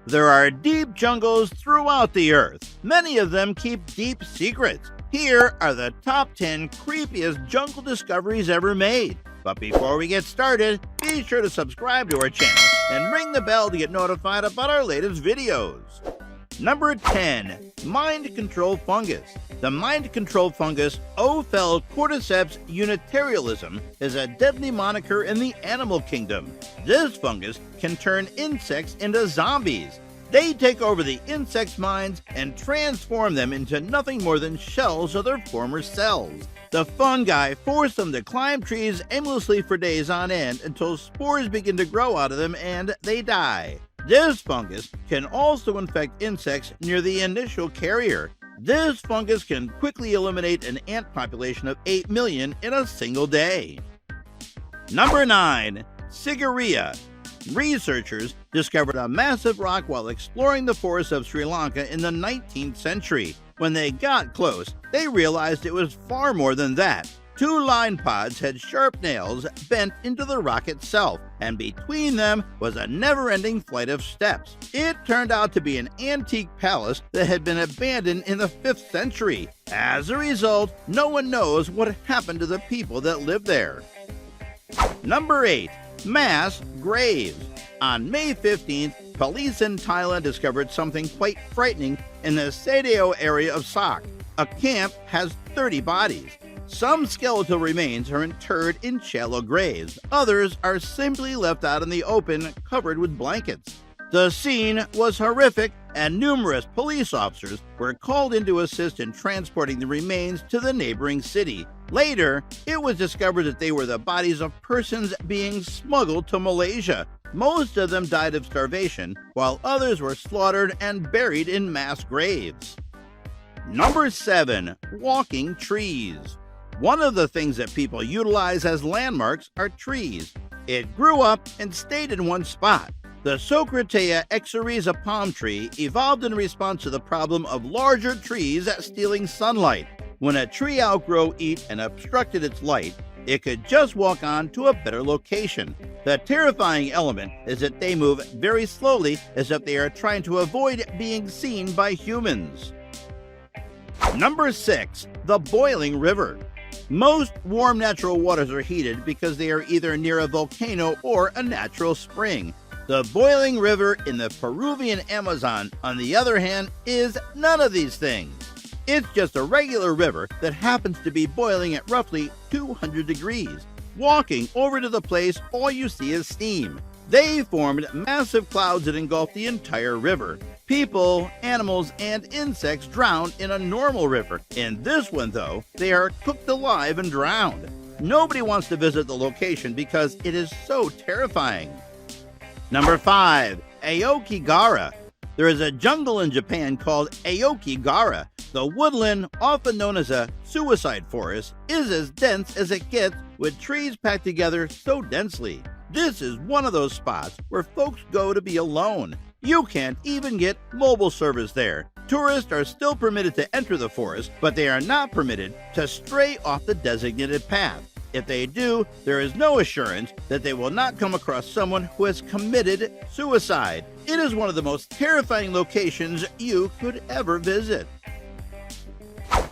There are deep jungles throughout the earth. Many of them keep deep secrets. Here are the top 10 creepiest jungle discoveries ever made. But before we get started, be sure to subscribe to our channel and ring the bell to get notified about our latest videos. Number 10. Mind Control Fungus. The mind control fungus Ophel cordyceps unitarialism is a deadly moniker in the animal kingdom. This fungus can turn insects into zombies. They take over the insects' minds and transform them into nothing more than shells of their former selves. The fungi force them to climb trees aimlessly for days on end until spores begin to grow out of them and they die. This fungus can also infect insects near the initial carrier. This fungus can quickly eliminate an ant population of 8 million in a single day. Number 9. Cigarria. Researchers discovered a massive rock while exploring the forests of Sri Lanka in the 19th century. When they got close, they realized it was far more than that. 2 line pods had sharp nails bent into the rock itself, and between them was a never-ending flight of steps. It turned out to be an antique palace that had been abandoned in the 5th century. As a result, no one knows what happened to the people that lived there. Number 8. Mass graves. On May 15th, police in Thailand discovered something quite frightening in the Sadeo area of Sak. A camp has 30 bodies. Some skeletal remains are interred in shallow graves. Others are simply left out in the open, covered with blankets. The scene was horrific, and numerous police officers were called in to assist in transporting the remains to the neighboring city. Later, it was discovered that they were the bodies of persons being smuggled to Malaysia. Most of them died of starvation, while others were slaughtered and buried in mass graves. Number 7. Walking trees. One of the things that people utilize as landmarks are trees. It grew up and stayed in one spot. The Socratea exoriza palm tree evolved in response to the problem of larger trees stealing sunlight. When a tree outgrew it and obstructed its light, it could just walk on to a better location. The terrifying element is that they move very slowly, as if they are trying to avoid being seen by humans. Number 6. The boiling river. Most warm natural waters are heated because they are either near a volcano or a natural spring. The boiling river in the Peruvian Amazon, on the other hand, is none of these things. It's just a regular river that happens to be boiling at roughly 200 degrees. Walking over to the place, all you see is steam. They formed massive clouds that engulf the entire river. People, animals, and insects drowned in a normal river. In this one, though, they are cooked alive and drowned. Nobody wants to visit the location because it is so terrifying. Number 5. Aokigahara. There is a jungle in Japan called Aokigahara. The woodland, often known as a suicide forest, is as dense as it gets, with trees packed together so densely. This is one of those spots where folks go to be alone. You can't even get mobile service there. Tourists are still permitted to enter the forest, but they are not permitted to stray off the designated path. If they do, there is no assurance that they will not come across someone who has committed suicide. It is one of the most terrifying locations you could ever visit.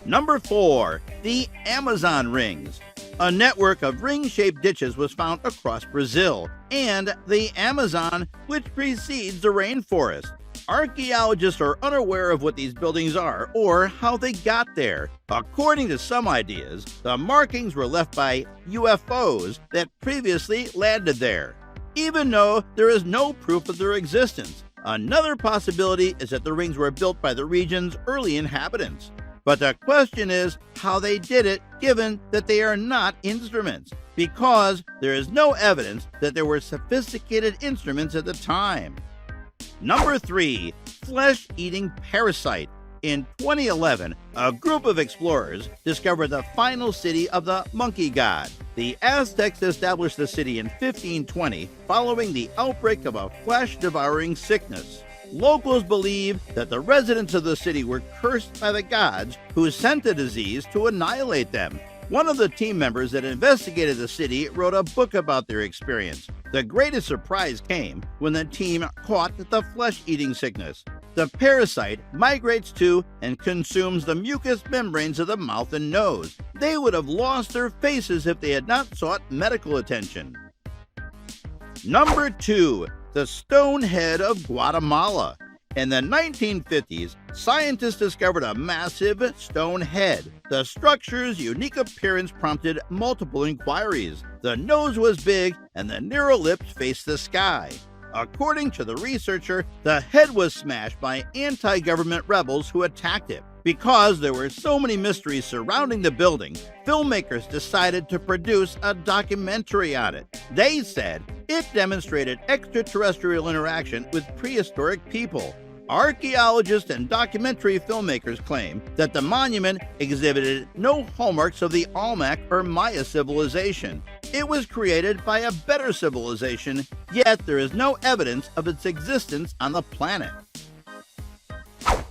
Number 4. The Amazon Rings. A network of ring-shaped ditches was found across Brazil and the Amazon, which precedes the rainforest. Archaeologists are unaware of what these buildings are or how they got there. According to some ideas, the markings were left by UFOs that previously landed there, even though there is no proof of their existence. Another possibility is that the rings were built by the region's early inhabitants. But the question is how they did it, given that they are not instruments, because there is no evidence that there were sophisticated instruments at the time. Number 3. Flesh-eating parasite. In 2011, a group of explorers discovered the final city of the monkey god. The Aztecs established the city in 1520 following the outbreak of a flesh-devouring sickness. Locals believe that the residents of the city were cursed by the gods who sent the disease to annihilate them. One of the team members that investigated the city wrote a book about their experience. The greatest surprise came when the team caught the flesh-eating sickness. The parasite migrates to and consumes the mucous membranes of the mouth and nose. They would have lost their faces if they had not sought medical attention. Number 2. The stone head of Guatemala. In the 1950s, scientists discovered a massive stone head. The structure's unique appearance prompted multiple inquiries. The nose was big and the narrow lips faced the sky. According to the researcher, the head was smashed by anti-government rebels who attacked it. Because there were so many mysteries surrounding the building, filmmakers decided to produce a documentary on it. They said it demonstrated extraterrestrial interaction with prehistoric people. Archaeologists and documentary filmmakers claim that the monument exhibited no hallmarks of the Olmec or Maya civilization. It was created by a better civilization, yet there is no evidence of its existence on the planet.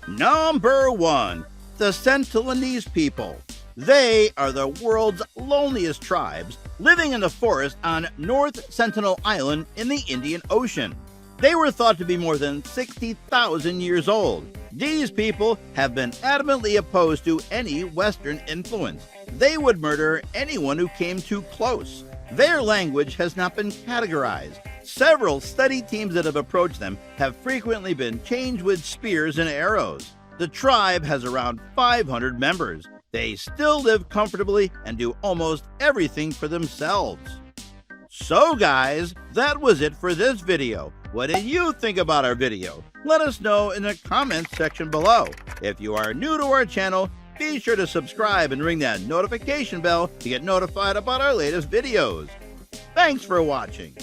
Number 1. The Sentinelese people. They are the world's loneliest tribes, living in the forest on North Sentinel Island in the Indian Ocean. They were thought to be more than 60,000 years old. These people have been adamantly opposed to any Western influence. They would murder anyone who came too close. Their language has not been categorized. Several study teams that have approached them have frequently been changed with spears and arrows. The tribe has around 500 members. They still live comfortably and do almost everything for themselves. So guys, that was it for this video. What did you think about our video? Let us know in the comments section below. If you are new to our channel, be sure to subscribe and ring that notification bell to get notified about our latest videos. Thanks for watching.